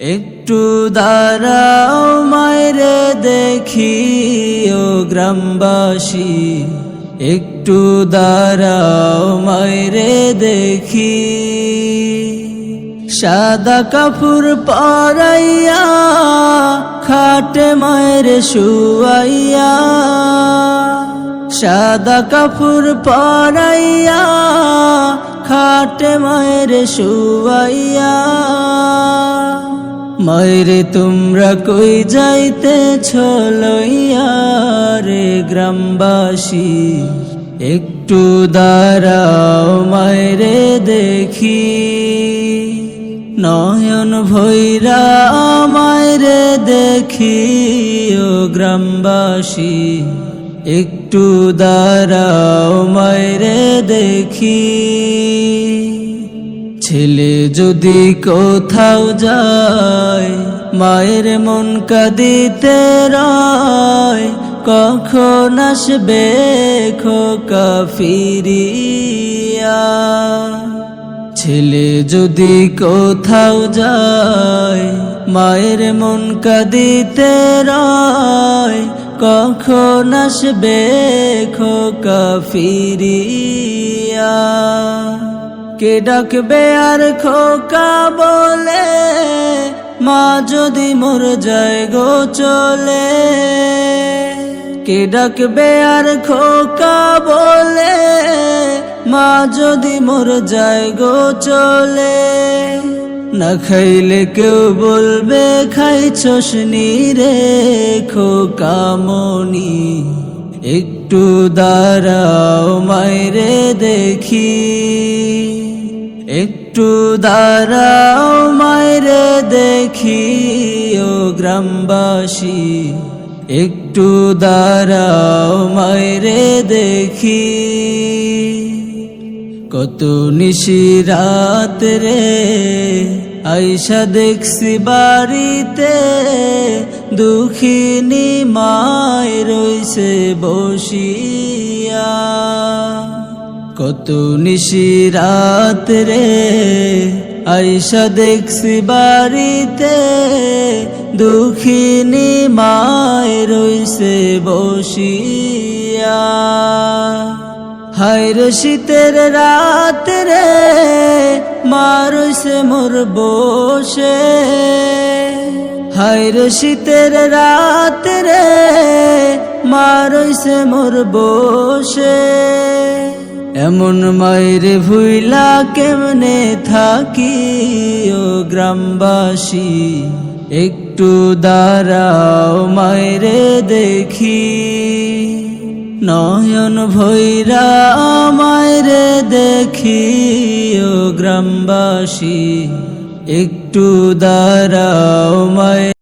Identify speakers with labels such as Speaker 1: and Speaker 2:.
Speaker 1: একটু দাঁড়াও মায়েরে দেখি ও গ্রামবাসী, একটু দাঁড়াও মায়েরে দেখি। সাদা কাপড় পরাইয়া খাটে মায়ের শুয়াইয়া, সাদা কাপড় পরাইয়া খাটে মায়ের শুয়াইয়া। মায়েরে তোমরা কই যাইতেছ লইয়া রে গ্রামবাসী, একটু দাঁড়াও মায়েরে দেখি। নয়ন ভৈরা মায়েরে দেখি ও গ্রামবাসী, একটু দাঁড়াও মায়েরে দেখি। ছেলে যদি কোথাও যায় মায়ের মন কাঁদিতে রয়, কখন আসবে খোকা ফিরিয়া। ছেলে যদি কোথাও যায় মায়ের মন কাঁদিতে রয়, কখন আসবে খোকা ফিরিয়া। কে ডাকবে আর খোকা বলে, মা যদি মোর যায় গো চলে। কে ডাকবে আর খোকা বলে, মা যদি মোর যায় গো চলে। না খাইলে কেউ বলবে খাইছস নি রে খোকা মনি, একটু দাঁড়াও মায়েরে দেখি। একটু দাঁড়াও মায়েরে দেখি ও গ্রামবাসী, একটু দাঁড়াও মায়েরে দেখি। কত নিশি রাত রে আইসা দেখছি বাড়িতে, দুঃখিনী মায় রইছে বসিয়া। কত নিশি রাত রে আইসা দেখছি বাড়িতে, দুঃখিনী মায় রইছে বসিয়া। হায়রে শীতের রাত রে মা রইছে মোর বসে। হায়রে শীতের রাত রে মা রইছে মোর বসে। এমন মায়েরে ভুইলা কেমনে থাকি ও গ্রামবাসী, একটু দাঁড়াও মায়েরে দেখি। নয়ন ভৈরা মায়েরে দেখি ও গ্রামবাসী, একটু দাঁড়াও মায়েরে।